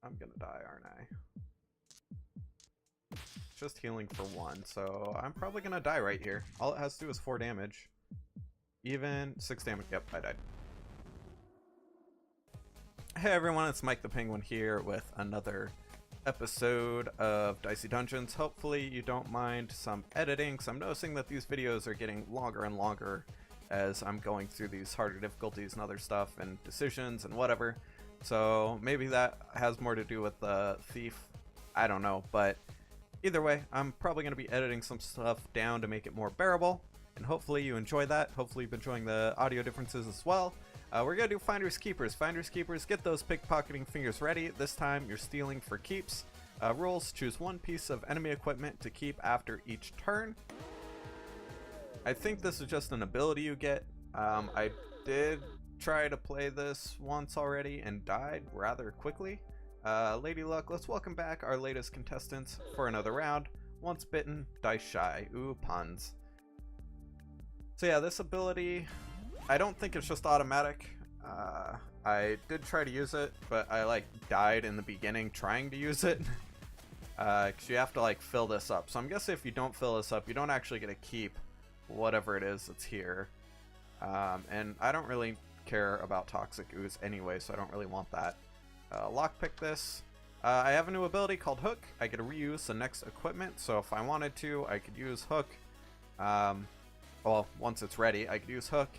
I'm gonna die, aren't I? Just healing for 1, so I'm probably gonna die right here. All it has to do is 4 damage. Even 6 damage. Yep, I died. Hey everyone, it's Mikethepenguinn here with another episode of Dicey Dungeons. Hopefully you don't mind some editing, because I'm noticing that these videos are getting longer and longer as I'm going through these harder difficulties and other stuff and decisions and whatever. So maybe that has more to do with the thief. I don't know, but either way, I'm probably going to be editing some stuff down to make it more bearable, and hopefully you enjoy that. Hopefully you've enjoying the audio differences as well. We're going to do Finders Keepers. Finders Keepers, get those pickpocketing fingers ready. This time you're stealing for keeps. Rules, choose one piece of enemy equipment to keep after each turn. I think this is just an ability you get. I did try to play this once already and died rather quickly. Lady Luck, let's welcome back our latest contestants for another round. Once bitten, dice shy. Ooh, puns. So yeah, this ability, I don't think it's just automatic. I did try to use it, but I died in the beginning trying to use it. Because you have to fill this up. So I'm guessing if you don't fill this up, you don't actually get to keep whatever it is that's here. And I don't really care about toxic ooze anyway, so I don't really want that. Lockpick this. I have a new ability called Hook. I get to reuse the next equipment, so if I wanted to, I could use Hook. Well, once it's ready, I could use Hook,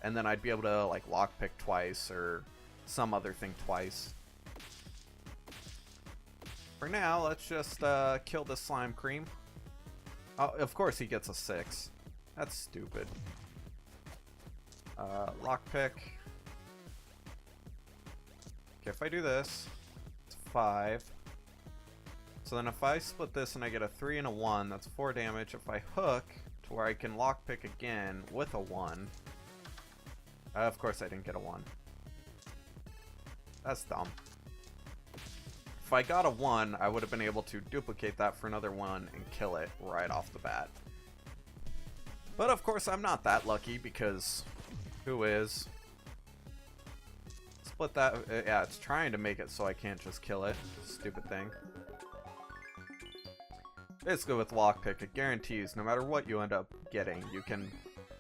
and then I'd be able to lockpick twice or some other thing twice. For now, let's just kill this slime cream. Oh, of course he gets a 6. That's stupid. Lockpick. Okay, if I do this, it's 5. So then if I split this and I get a 3 and a 1, that's 4 damage. If I hook to where I can lockpick again with a 1. Of course I didn't get a 1. That's dumb. If I got a 1, I would have been able to duplicate that for another 1 and kill it right off the bat. But of course I'm not that lucky, because who is? Split that. Yeah, it's trying to make it so I can't just kill it. Stupid thing. Basically with lockpick, it guarantees no matter what you end up getting, you can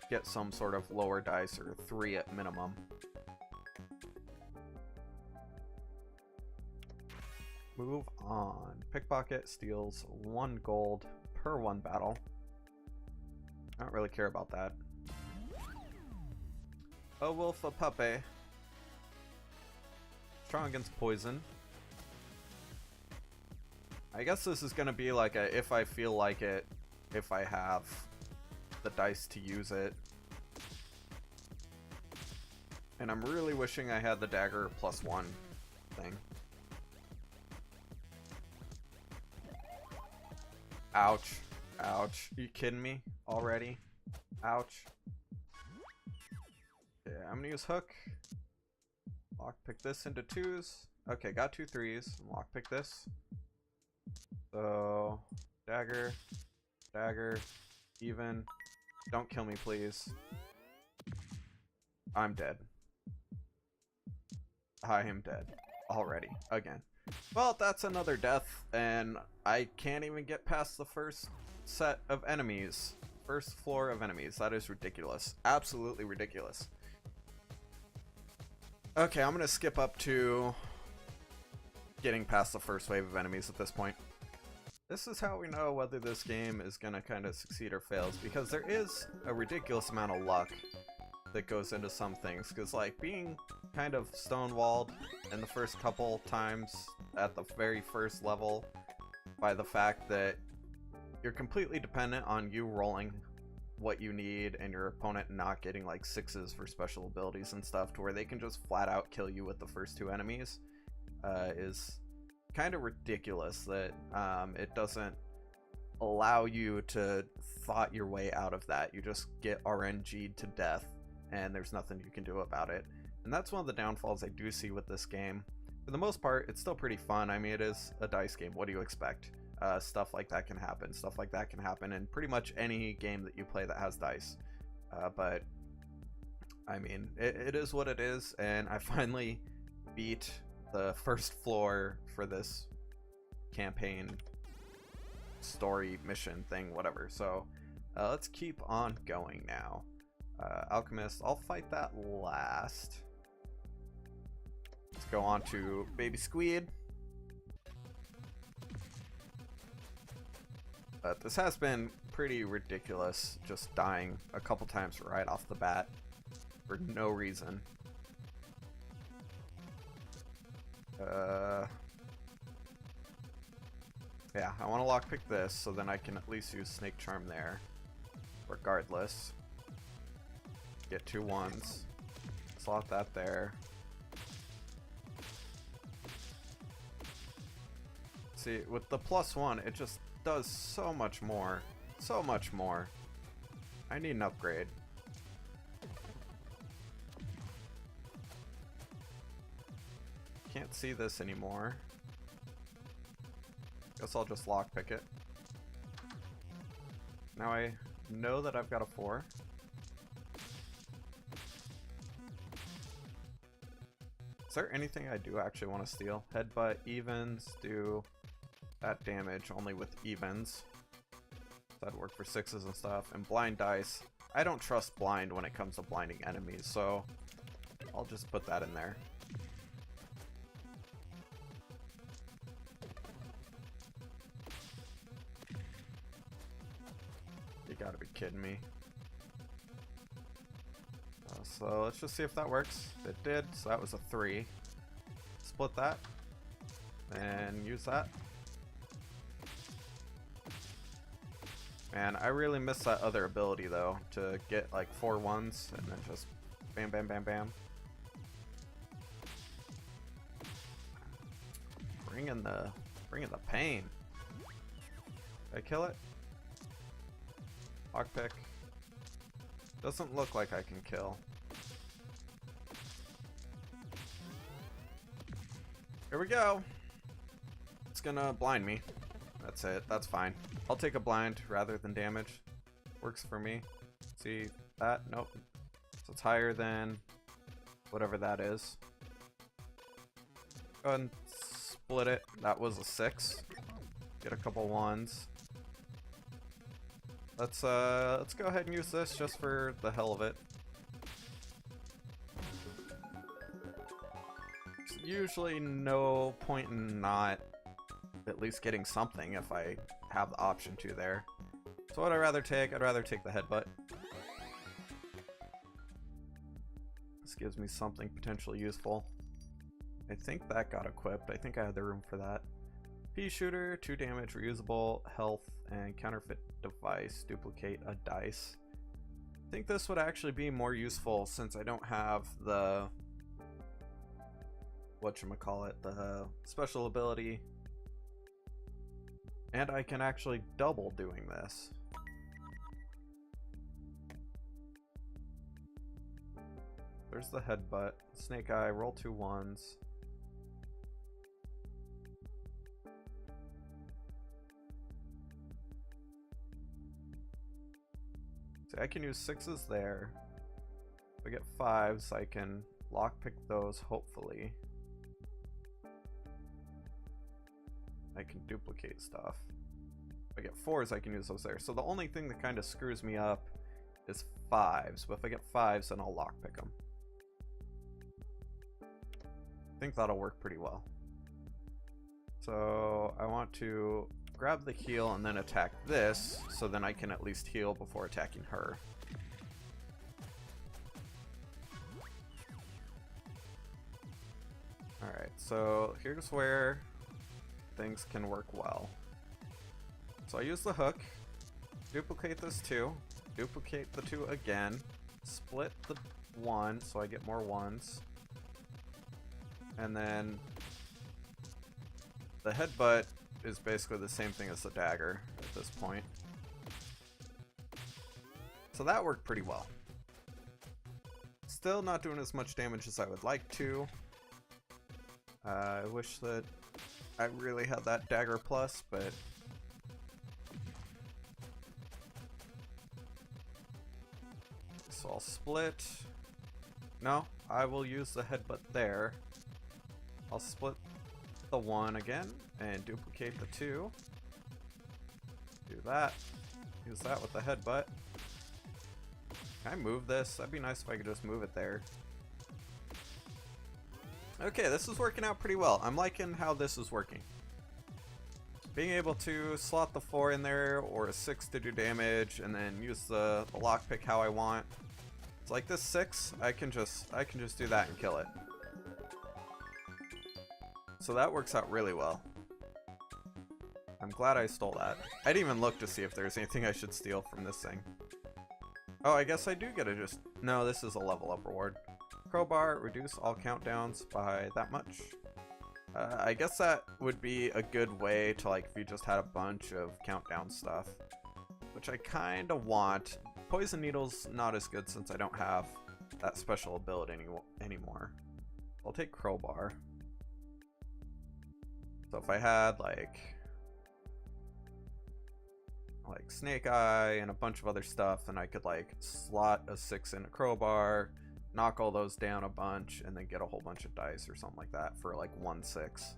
get some sort of lower dice, or 3 at minimum. Move on. Pickpocket steals 1 gold per 1 battle. I don't really care about that. A wolf, a puppy. Strong against poison. I guess this is gonna be like a if I feel like it, if I have the dice to use it. And I'm really wishing I had the dagger +1 thing. Ouch. Ouch. Are you kidding me already? Ouch. Okay, I'm gonna use Hook. Lockpick this into 2s. Okay, got 2 3s. Lockpick this. So, dagger, dagger, even. Don't kill me, please. I'm dead. I am dead. Already. Again. Well, that's another death, and I can't even get past the first set of enemies. First floor of enemies. That is ridiculous. Absolutely ridiculous. Okay, I'm gonna skip up to getting past the first wave of enemies at this point. This is how we know whether this game is gonna kind of succeed or fails, because there is a ridiculous amount of luck that goes into some things, because being kind of stonewalled in the first couple times at the very first level by the fact that you're completely dependent on you rolling what you need and your opponent not getting 6s for special abilities and stuff to where they can just flat out kill you with the first 2 enemies is kind of ridiculous. That it doesn't allow you to thought your way out of that. You just get RNG'd to death and there's nothing you can do about it. And that's one of the downfalls I do see with this game. For the most part, it's still pretty fun. I mean, it is a dice game. What do you expect? Stuff like that can happen. Stuff like that can happen in pretty much any game that you play that has dice. But, I mean, it is what it is, and I finally beat the first floor for this campaign story mission thing, whatever. So let's keep on going now. Alchemist, I'll fight that last. Let's go on to Baby Squid. But this has been pretty ridiculous, just dying a couple times right off the bat for no reason. Yeah, I want to lockpick this so then I can at least use Snake Charm there. Regardless. Get 2 1s. Slot that there. See, with the +1, it just does so much more. So much more. I need an upgrade. Can't see this anymore. Guess I'll just lockpick it. Now I know that I've got a 4. Is there anything I do actually want to steal? Headbutt, evens, do that damage only with evens. That'd work for 6s and stuff. And blind dice. I don't trust blind when it comes to blinding enemies, so I'll just put that in there. You gotta be kidding me. So let's just see if that works. It did, so that was a 3. Split that. And use that. Man, I really miss that other ability though, to get like 4 1s and then just bam bam bam bam. Bring in the pain. Did I kill it? Lockpick. Doesn't look like I can kill. Here we go. It's gonna blind me. That's it. That's fine. I'll take a blind rather than damage. Works for me. See that? Nope. So it's higher than whatever that is. Go ahead and split it. That was a 6. Get a couple 1s. Let's go ahead and use this just for the hell of it. There's usually no point in not at least getting something if I have the option to there. So what I'd rather take? I'd rather take the headbutt. This gives me something potentially useful. I think that got equipped. I think I had the room for that. Pea shooter, 2 damage, reusable, health, and counterfeit device, duplicate a dice. I think this would actually be more useful since I don't have the whatchamacallit, the special ability. And I can actually double doing this. There's the headbutt. Snake Eye, roll 2 1s. See, I can use 6s there. If I get 5s, I can lockpick those, hopefully. I can duplicate stuff. If I get 4s, I can use those there. So the only thing that kind of screws me up is 5s. But if I get 5s, then I'll lockpick them. I think that'll work pretty well. So I want to grab the heal and then attack this, so then I can at least heal before attacking her. Alright, so here's where things can work well. So I use the hook, duplicate this 2, duplicate the 2 again, split the 1 so I get more 1s, and then the headbutt is basically the same thing as the dagger at this point. So that worked pretty well. Still not doing as much damage as I would like to. I wish that I really had that dagger plus, but so I'll split. No, I will use the headbutt there. I'll split the 1 again and duplicate the 2. Do that. Use that with the headbutt. Can I move this? That'd be nice if I could just move it there. Okay, this is working out pretty well. I'm liking how this is working. Being able to slot the 4 in there or a 6 to do damage and then use the lockpick how I want. It's like this 6, I can just do that and kill it. So that works out really well. I'm glad I stole that. I didn't even look to see if there's anything I should steal from this thing. Oh, I guess I do get to just... No, this is a level up reward. Crowbar, reduce all countdowns by that much. I guess that would be a good way to, like, if you just had a bunch of countdown stuff. Which I kind of want. Poison Needle's not as good since I don't have that special ability anymore. I'll take Crowbar. So if I had, like Snake Eye and a bunch of other stuff, then I could, like, slot a 6 in a Crowbar, knock all those down a bunch, and then get a whole bunch of dice or something like that for like 1/6.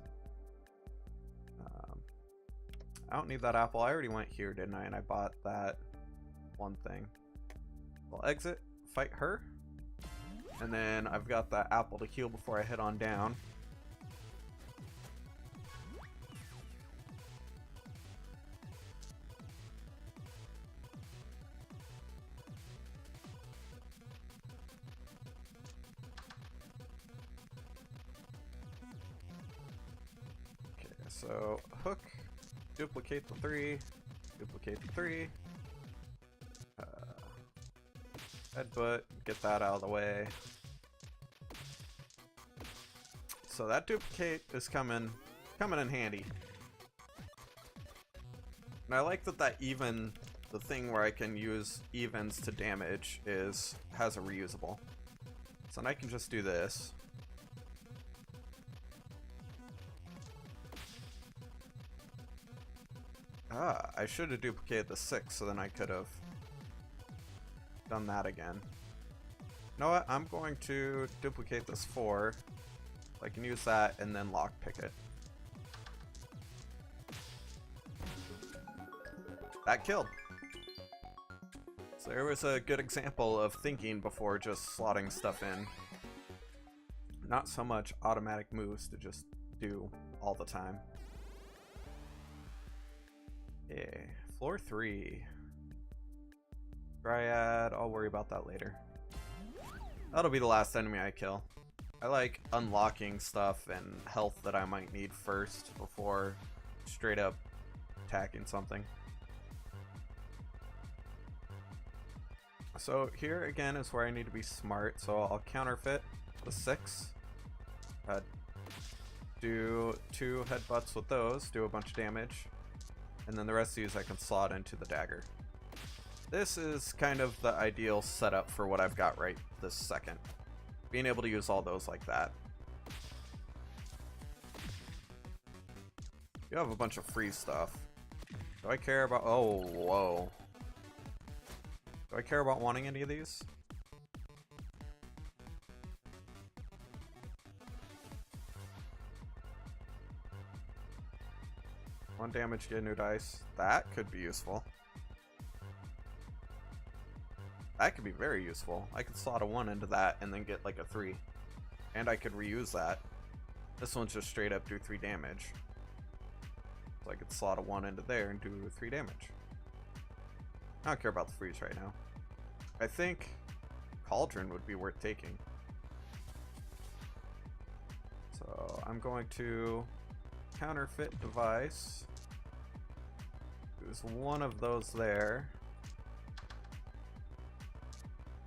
I don't need that apple. I already went here, didn't I? And I bought that one thing. I'll exit, fight her, and then I've got that apple to heal before I head on down. So, hook, duplicate the 3, duplicate the 3, headbutt, get that out of the way. So that duplicate is coming in handy. And I like that even, the thing where I can use evens to damage has a reusable. So now I can just do this. Ah, I should have duplicated the 6 so then I could have done that again. You know what? I'm going to duplicate this 4. So I can use that and then lockpick it. That killed. So there was a good example of thinking before just slotting stuff in. Not so much automatic moves to just do all the time. Yeah, floor 3. Dryad, I'll worry about that later. That'll be the last enemy I kill. I like unlocking stuff and health that I might need first before straight up attacking something. So here again is where I need to be smart, so I'll counterfeit the 6. Do 2 headbutts with those, do a bunch of damage. And then the rest of these I can slot into the dagger. This is kind of the ideal setup for what I've got right this second. Being able to use all those like that. You have a bunch of free stuff. Do I care about... Oh, whoa. Do I care about wanting any of these? One damage, get a new dice. That could be useful. That could be very useful. I could slot a 1 into that and then get like a 3. And I could reuse that. This one's just straight up do 3 damage. So I could slot a 1 into there and do 3 damage. I don't care about the freeze right now. I think Cauldron would be worth taking. So I'm going to counterfeit device. There's one of those there.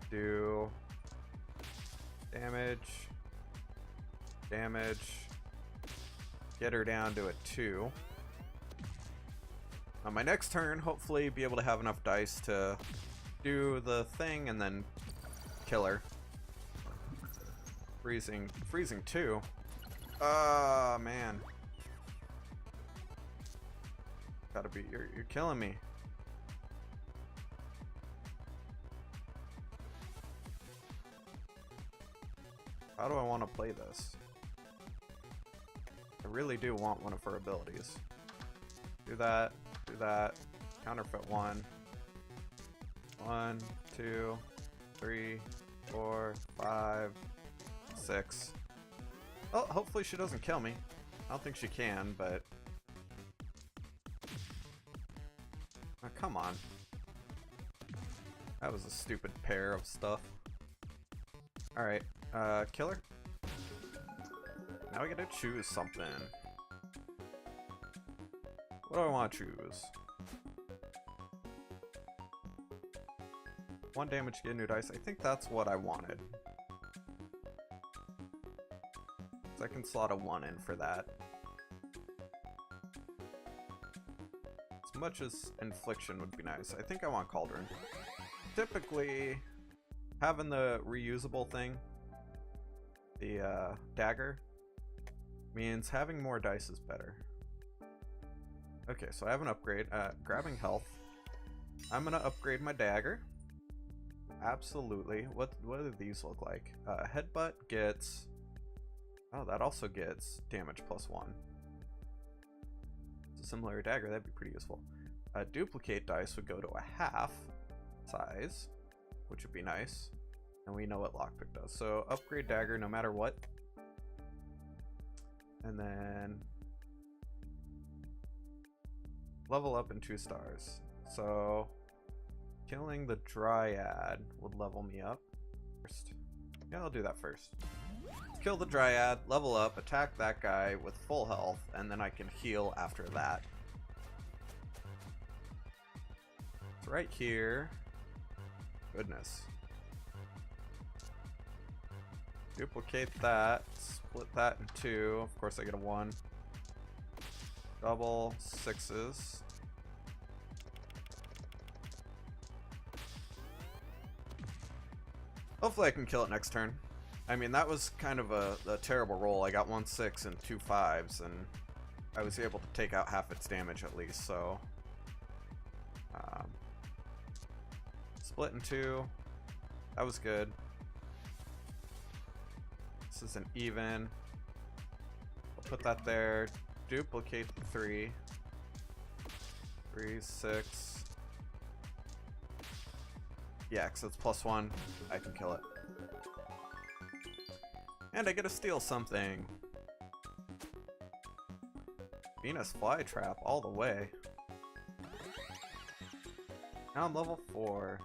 Do damage, get her down to a 2. On my next turn, hopefully be able to have enough dice to do the thing and then kill her. Freezing 2. Ah, man. Gotta be, you're killing me. How do I want to play this? really do want one of her abilities. Do that, counterfeit 1. 1, 2, 3, 4, 5, 6. Well, hopefully she doesn't kill me. I don't think she can, but... Oh, come on. That was a stupid pair of stuff. Alright, killer. Now we gotta choose something. What do I want to choose? 1 damage to get a new dice. I think that's what I wanted. So I can slot a 1 in for that. As much as infliction would be nice. I think I want Cauldron. Typically, having the reusable thing, the dagger, means having more dice is better. Okay, so I have an upgrade. Grabbing health. I'm gonna upgrade my dagger. Absolutely. What do these look like? Headbutt gets... Oh, that also gets damage +1. It's a similar dagger, that'd be pretty useful. Duplicate dice would go to a half size, which would be nice. And we know what lockpick does. So upgrade dagger no matter what. And then level up in 2 stars. So killing the Dryad would level me up first. Yeah, I'll do that first. Kill the Dryad, level up, attack that guy with full health, and then I can heal after that. It's right here. Goodness. Duplicate that, split that in 2. Of course I get a 1. Double 6s. Hopefully I can kill it next turn. I mean, that was kind of a terrible roll. I got 1 6 and 2 5s, and I was able to take out half its damage at least, so... split in 2. That was good. This is an even. I'll put that there. Duplicate the 3. 3, 6. Yeah, because it's +1. I can kill it. And I get to steal something. Venus Flytrap all the way. Now I'm level 4.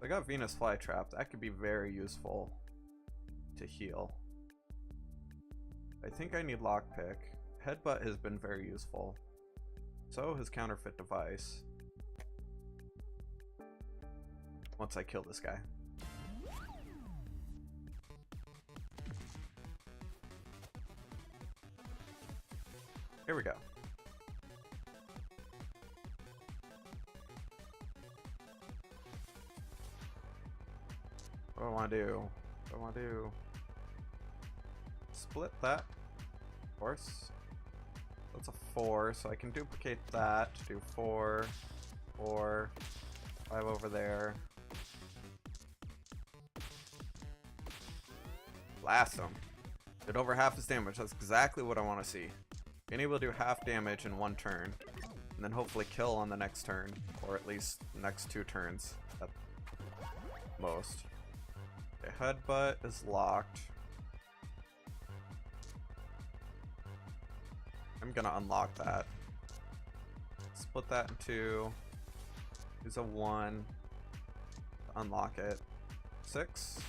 I got Venus Flytrap. That could be very useful to heal. I think I need Lockpick. Headbutt has been very useful. So has Counterfeit Device. Once I kill this guy. Here we go. What do I want to do? What do I want to do? Split that, of course. That's a 4, so I can duplicate that to do 4, 4, 5 over there. Blast him. Did over half his damage. That's exactly what I want to see. Being able to do half damage in 1 turn, and then hopefully kill on the next turn, or at least next 2 turns at most. Okay, Headbutt is locked. I'm gonna unlock that. Split that in 2. Use a 1 to unlock it. 6,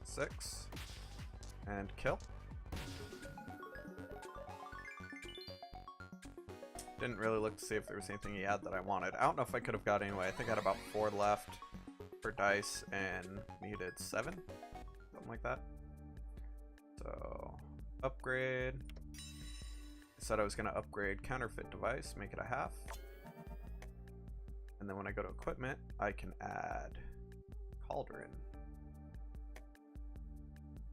6, and kill. Didn't really look to see if there was anything he had that I wanted. I don't know if I could have got anyway. I think I had about 4 left for dice and needed 7. Something like that. So, upgrade. I said I was going to upgrade Counterfeit Device, make it a half. And then when I go to equipment, I can add Cauldron.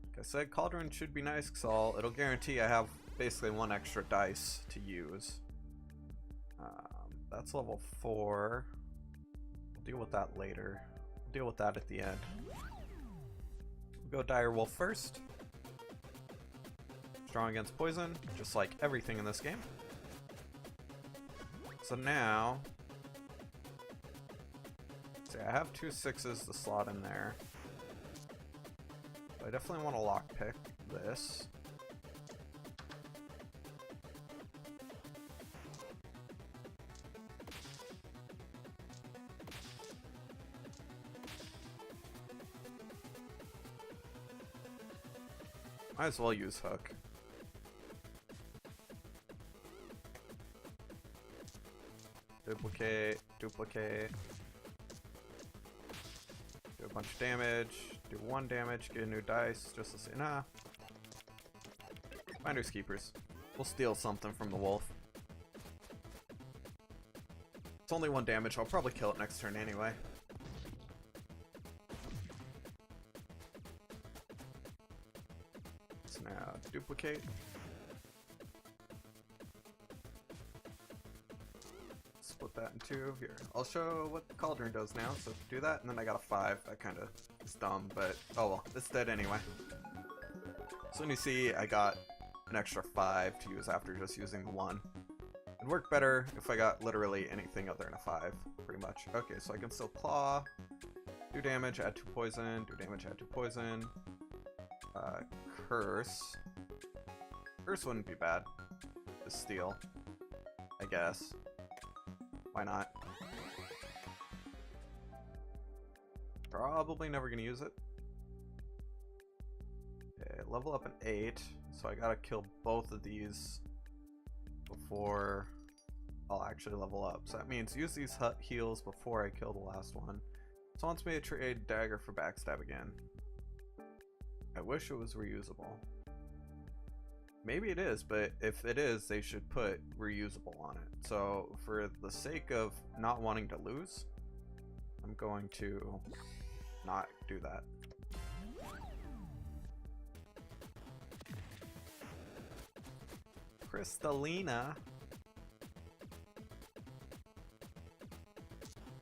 Like I said, Cauldron should be nice because it'll guarantee I have basically 1 extra dice to use. That's level 4. We'll deal with that later. We'll deal with that at the end. We'll go Direwolf first. Strong against poison, just like everything in this game. So now, see, I have 2 6s to slot in there. I definitely want to lockpick this. Might as well use hook. Duplicate, duplicate. Do a bunch of damage. Do 1 damage, get a new dice, just to say, nah. Finders keepers. We'll steal something from the wolf. It's only 1 damage, I'll probably kill it next turn anyway. So now, duplicate. Split that in 2. Here, I'll show what the cauldron does now. So do that, and then I got a 5. That kind of is dumb, but oh well, it's dead anyway. So when you see I got an extra 5 to use after just using the 1. It'd work better if I got literally anything other than a 5, pretty much. Okay, so I can still claw, do damage, add 2 poison, do damage, add 2 poison. Curse. Curse wouldn't be bad. Just steal, I guess. Why not? Probably never gonna use it. Okay, level up an 8, so I gotta kill both of these before I'll actually level up. So that means use these heals before I kill the last one. So it wants me to trade dagger for backstab again. I wish it was reusable. Maybe it is, but if it is, they should put reusable on it. So for the sake of not wanting to lose, I'm going to not do that. Crystalina.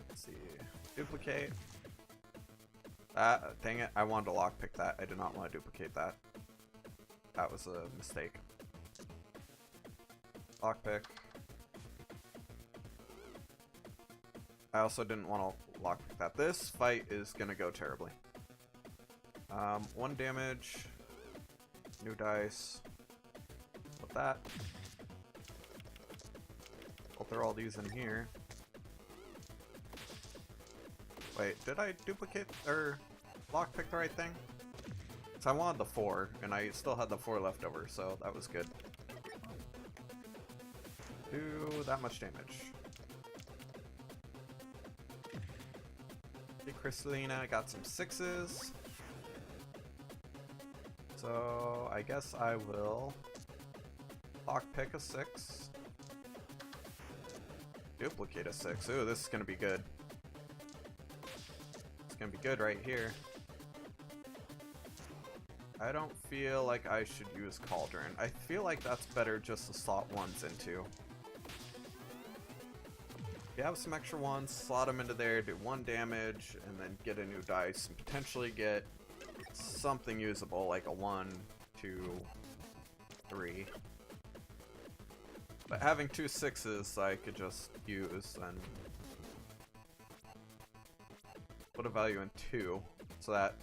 Let's see. Duplicate. Dang it, I wanted to lockpick that. I did not want to duplicate that. That was a mistake. Lockpick. I also didn't want to lockpick that. This fight is gonna go terribly. 1 damage. New dice. Put that. I'll throw all these in here. Wait, did I duplicate or lockpick the right thing? So I wanted the 4, and I still had the 4 left over, so that was good. Do that much damage. Okay, Crystalina got some 6s. So I guess I will lockpick a 6. Duplicate a 6. Ooh, this is gonna be good. It's gonna be good right here. I don't feel like I should use Cauldron. I feel like that's better just to slot 1s into. If you have some extra 1s, slot them into there, do 1 damage, and then get a new dice, and potentially get something usable, like a 1, 2, 3. But having 2 6s I could just use, and put a value in 2, so that...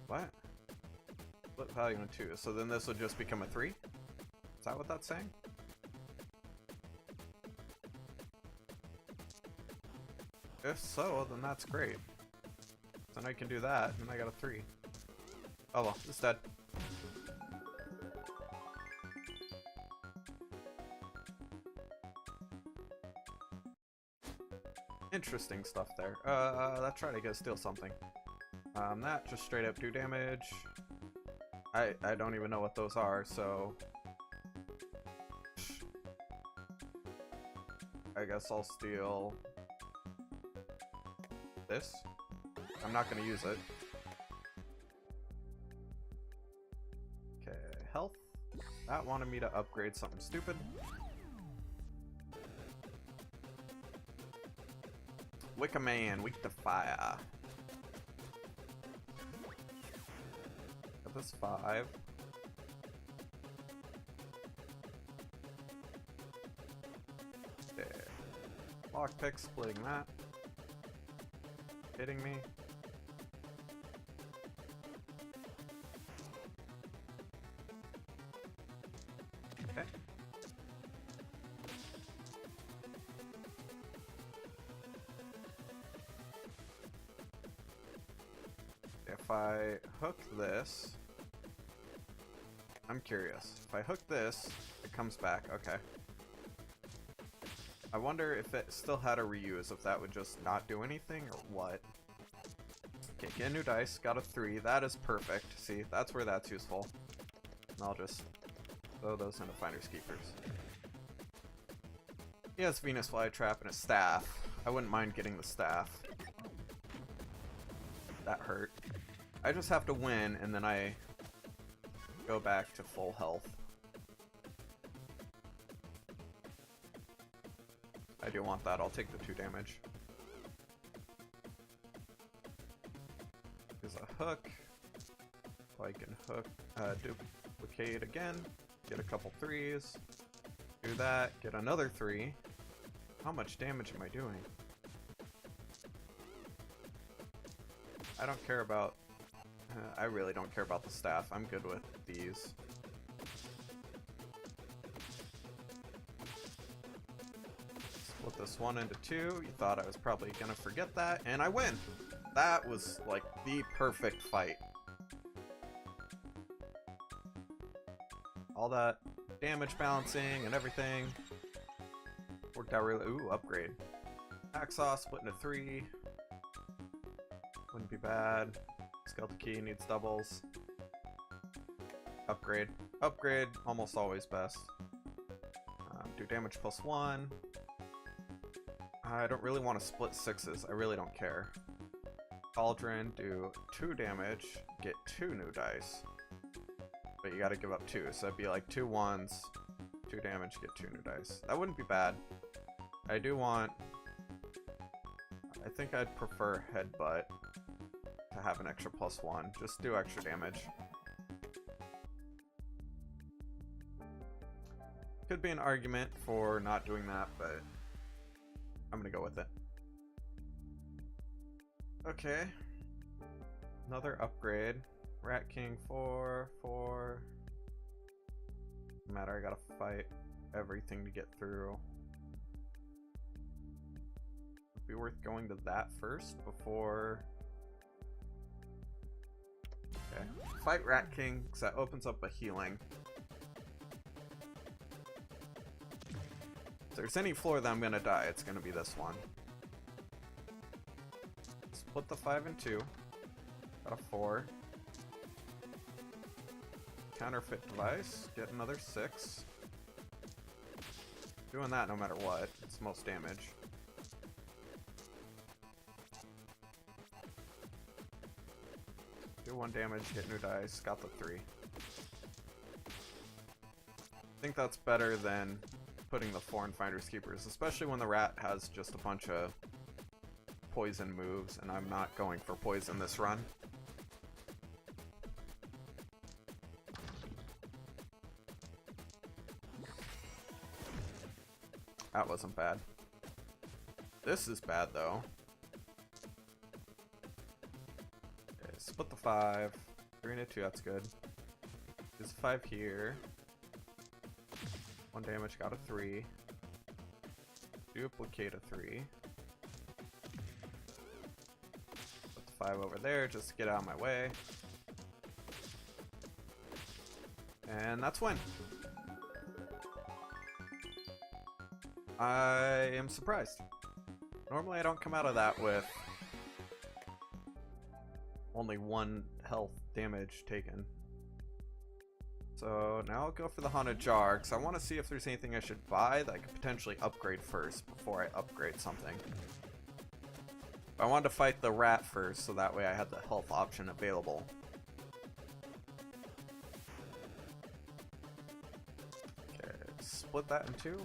What? Split value in 2. So then this would just become a 3? Is that what that's saying? If so, then that's great. Then I can do that, and I got a 3. Oh well, it's dead. Interesting stuff there. Let's try to go steal something. That just straight up do damage. I don't even know what those are, so I guess I'll steal this. I'm not gonna use it. Okay, health. That wanted me to upgrade something stupid. Wicker Man, weak to fire. Got this 5. lockpick, splitting that. Kidding me? Okay. If I hook this, I'm curious. If I hook this, it comes back. Okay. I wonder if it still had a reuse, if that would just not do anything or what. Okay, get a new dice. Got a 3. That is perfect. See, that's where that's useful. And I'll just throw those into Finders Keepers. He has Venus Flytrap and a staff. I wouldn't mind getting the staff. That hurt. I just have to win, and then I go back to full health. I do want that. I'll take the 2 damage. There's a hook. So I can hook, duplicate again. Get a couple 3s. Do that. Get another 3. How much damage am I doing? I don't care about... I really don't care about the staff. I'm good with these. Split this 1 into 2. You thought I was probably gonna forget that, and I win! That was like the perfect fight. All that damage balancing and everything worked out really. Ooh, upgrade. Hacksaw split into 3. Wouldn't be bad. Skeleton key needs doubles. Upgrade. Upgrade, almost always best. Do damage plus 1. I don't really want to split 6s. I really don't care. Cauldron, do 2 damage, get 2 new dice. But you gotta give up 2, so it'd be like 2 1s, 2 damage, get 2 new dice. That wouldn't be bad. I do want... I think I'd prefer Headbutt to have an extra plus 1. Just do extra damage. Could be an argument for not doing that, but I'm gonna go with it. Okay. Another upgrade. Rat King 4, 4. No matter, I gotta fight everything to get through. Would be worth going to that first before... Okay. Fight Rat King, because that opens up a healing. If there's any floor that I'm gonna die, it's gonna be this one. Split the 5 in 2. Got a 4. Counterfeit device. Get another 6. Doing that no matter what. It's most damage. Do 1 damage, get new dice. Got the 3. I think that's better than putting the 4 in Finders Keepers, especially when the rat has just a bunch of poison moves, and I'm not going for poison this run. That wasn't bad. This is bad though. Okay, split the 5. 3 into 2, that's good. There's 5 here. 1 damage, got a 3. Duplicate a 3. Put the 5 over there just to get out of my way. And that's win. I am surprised. Normally I don't come out of that with only 1 health damage taken. So now I'll go for the Haunted Jar, because I want to see if there's anything I should buy that I could potentially upgrade first before I upgrade something. I wanted to fight the rat first, so that way I had the health option available. Okay, split that in 2.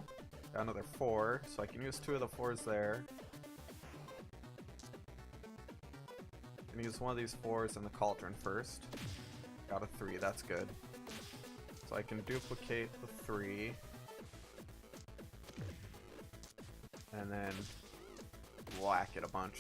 Got another 4, so I can use 2 of the 4s there. I can use 1 of these 4s in the Cauldron first. Got a 3, that's good. So I can duplicate the 3. And then whack it a bunch.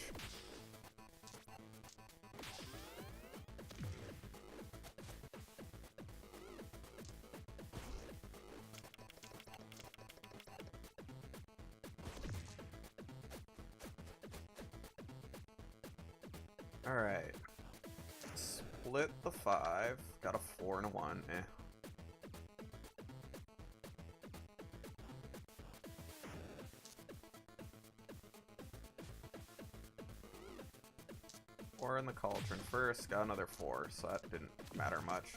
Alright. Split the 5. Got a 4 and a 1. Eh. Four in the cauldron first. Got another 4, so that didn't matter much.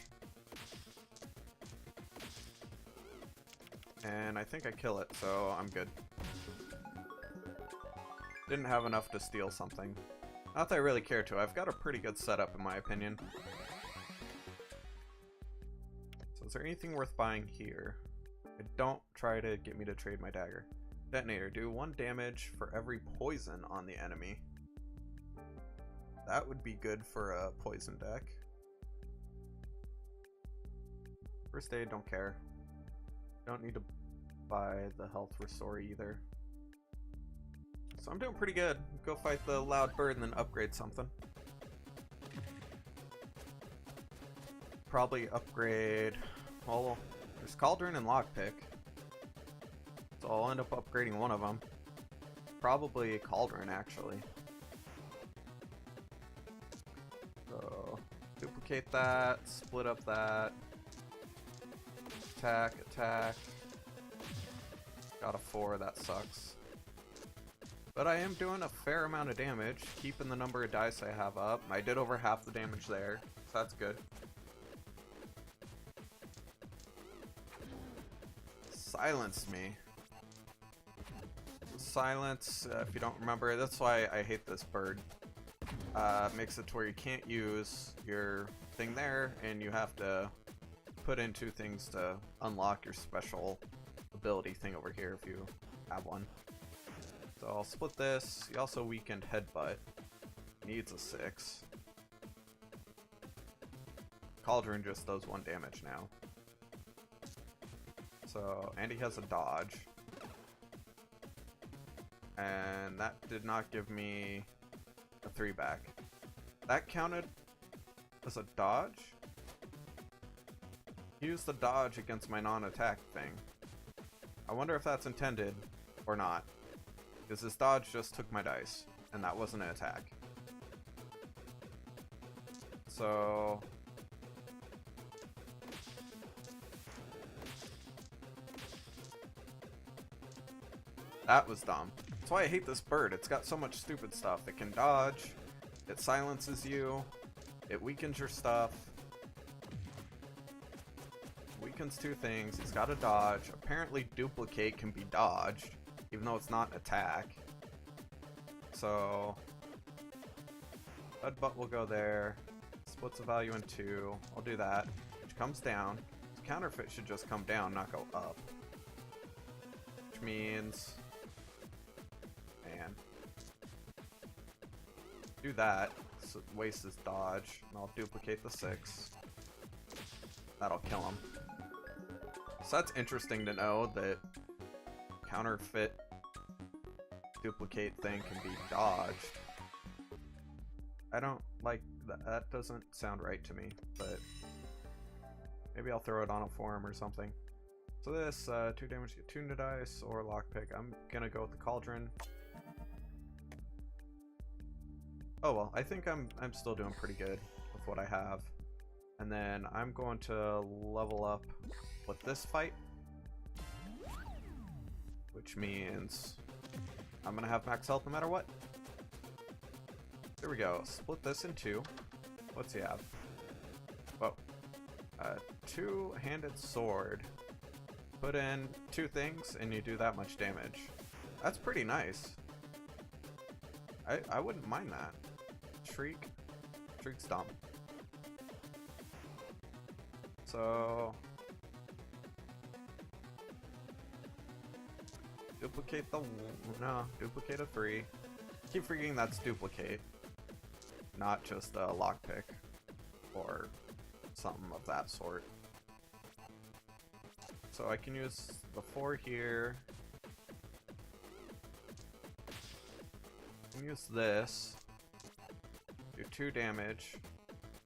And I think I kill it, so I'm good. Didn't have enough to steal something. Not that I really care to. I've got a pretty good setup in my opinion. So is there anything worth buying here? Don't try to get me to trade my dagger. Detonator. Do 1 damage for every poison on the enemy. That would be good for a poison deck. First aid, don't care. Don't need to buy the health restore either. So I'm doing pretty good. Go fight the loud bird and then upgrade something. Probably upgrade... Well, there's Cauldron and Lockpick. So I'll end up upgrading one of them. Probably Cauldron, actually. So, duplicate that, split up that. Attack, attack. Got a 4, that sucks. But I am doing a fair amount of damage, keeping the number of dice I have up. I did over half the damage there, so that's good. Silence me. Silence, if you don't remember, that's why I hate this bird. Makes it to where you can't use your thing there, and you have to put in 2 things to unlock your special ability thing over here if you have one. So I'll split this. He also weakened Headbutt. Needs a 6. Cauldron just does 1 damage now. So, and he has a dodge. And that did not give me a 3 back. That counted as a dodge? Use the dodge against my non-attack thing. I wonder if that's intended or not. Because this dodge just took my dice, and that wasn't an attack. So... that was dumb. That's why I hate this bird. It's got so much stupid stuff. It can dodge, it silences you, it weakens your stuff. Weakens 2 things. It's got a dodge. Apparently duplicate can be dodged, even though it's not an attack. So Headbutt will go there. Splits the value in 2. I'll do that. Which comes down. Counterfeit should just come down, not go up. Which means... man. Do that. So waste his dodge. And I'll duplicate the 6. That'll kill him. So that's interesting to know that counterfeit duplicate thing can be dodged. I don't like that. That doesn't sound right to me, but maybe I'll throw it on a forum or something. So this 2 damage to get tuned dice or lockpick. I'm gonna go with the cauldron. Oh well, I think I'm still doing pretty good with what I have. And then I'm going to level up with this fight, which means I'm gonna have max health no matter what. There we go. Split this in 2. What's he have? Whoa. 2-handed sword. Put in 2 things and you do that much damage. That's pretty nice. I wouldn't mind that. Shriek. Shriek's dumb. So duplicate the duplicate a 3. Keep forgetting that's duplicate, not just a lockpick or something of that sort. So I can use the 4 here. Use this. Do 2 damage,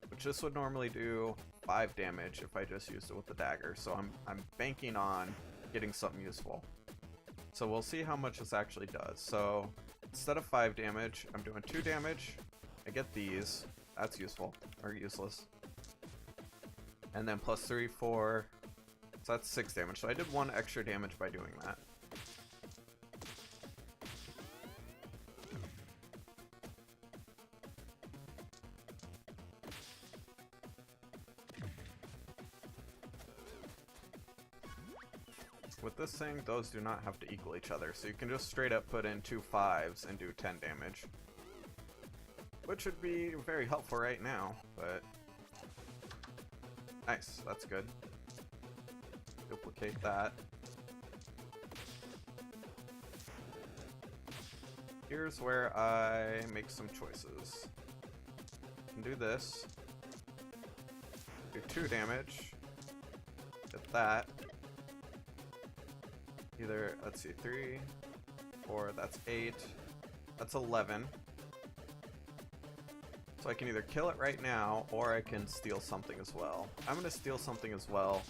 which this would normally do 5 damage if I just used it with the dagger. So I'm banking on getting something useful. So we'll see how much this actually does. So instead of 5 damage, I'm doing 2 damage. I get these. That's useful or useless. And then plus 3, 4. So that's 6 damage. So I did 1 extra damage by doing that. With this thing, those do not have to equal each other, so you can just straight up put in 2 5s and do 10 damage. Which would be very helpful right now, but... Nice, that's good. Duplicate that. Here's where I make some choices. I can do this. Do 2 damage. Get that. Either, let's see, 3, 4, that's 8, that's 11. So I can either kill it right now, or I can steal something as well. I'm going to steal something as well,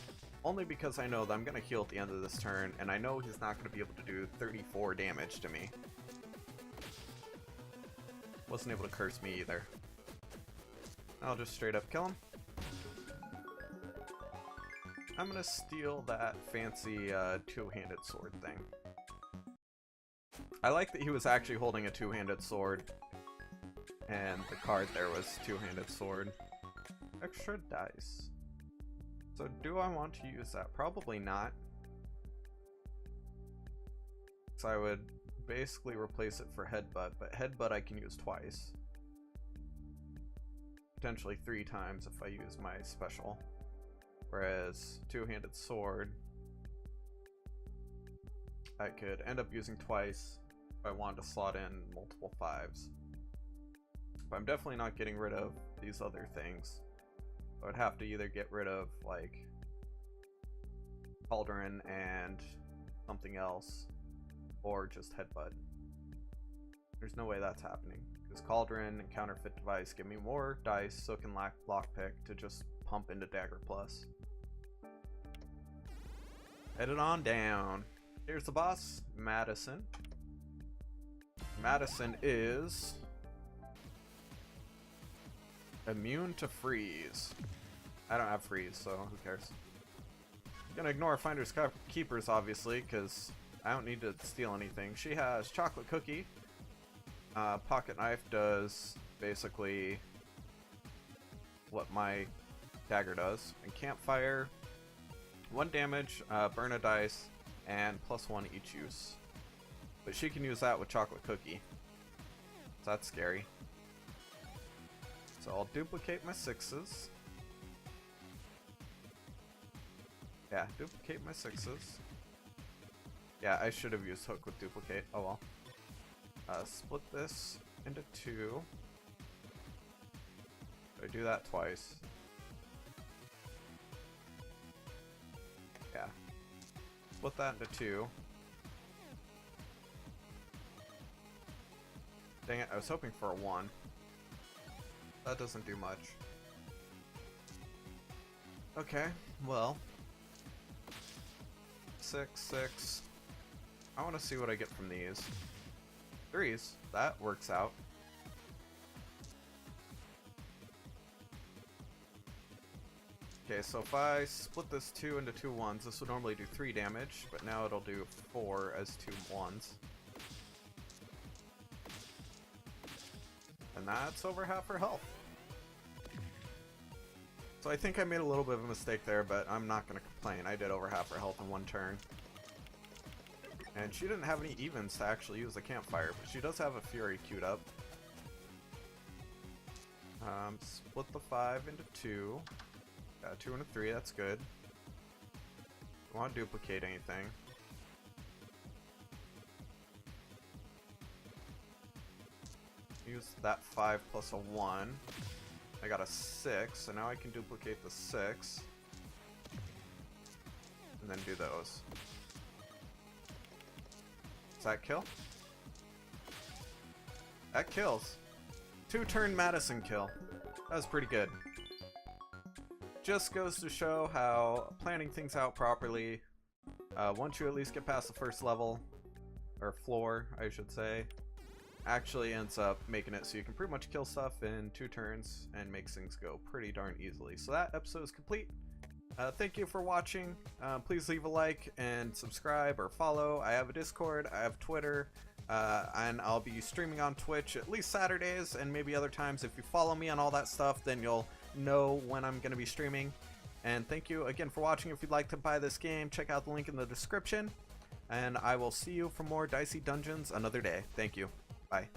only because I know that I'm going to heal at the end of this turn, and I know he's not going to be able to do 34 damage to me. Wasn't able to curse me either. I'll just straight up kill him. I'm gonna steal that fancy two-handed sword thing. I like that he was actually holding a two-handed sword, and the card there was two-handed sword. Extra dice. So do I want to use that? Probably not. So I would basically replace it for headbutt, but headbutt I can use twice. Potentially 3 times if I use my special. Whereas two-handed sword, I could end up using twice if I wanted to slot in multiple 5s. But I'm definitely not getting rid of these other things. I would have to either get rid of like Cauldron and something else, or just headbutt. There's no way that's happening, because Cauldron and Counterfeit Device give me more dice, so it can lockpick to just pump into Dagger Plus. Head it on down. Here's the boss, Madison. Madison is immune to freeze. I don't have freeze, so who cares? I'm gonna ignore Finders Keepers, obviously, because I don't need to steal anything. She has Chocolate Cookie. Pocket Knife does basically what my dagger does. And Campfire, 1 damage, burn a dice, and +1 each use. But she can use that with Chocolate Cookie. So that's scary. So I'll duplicate my 6s. Yeah, duplicate my 6s. Yeah, I should have used Hook with duplicate. Oh well. Split this into 2. So I do that twice. Yeah. Split that into 2. Dang it, I was hoping for a 1. That doesn't do much. Okay, well. 6, 6. I want to see what I get from these. 3s, that works out. Okay, so if I split this 2 into 2 1s, this would normally do 3 damage, but now it'll do 4 as 2 1s. And that's over half her health. So I think I made a little bit of a mistake there, but I'm not going to complain. I did over half her health in 1 turn. And she didn't have any evens to actually use the Campfire, but she does have a Fury queued up. Split the 5 into 2. Got a 2 and a 3, that's good. Don't want to duplicate anything. Use that 5 plus a 1. I got a 6, so now I can duplicate the 6. And then do those. Does that kill? That kills. 2-turn Madison kill. That was pretty good. Just goes to show how planning things out properly, once you at least get past the first level, or floor, I should say, actually ends up making it so you can pretty much kill stuff in 2 turns and makes things go pretty darn easily. So that episode is complete. Thank you for watching. Please leave a like and subscribe or follow. I have a Discord, I have Twitter, and I'll be streaming on Twitch at least Saturdays and maybe other times. If you follow me on all that stuff, then you'll know when I'm going to be streaming. And thank you again for watching. If you'd like to buy this game, check out the link in the description. And I will see you for more Dicey Dungeons another day. Thank you. Bye.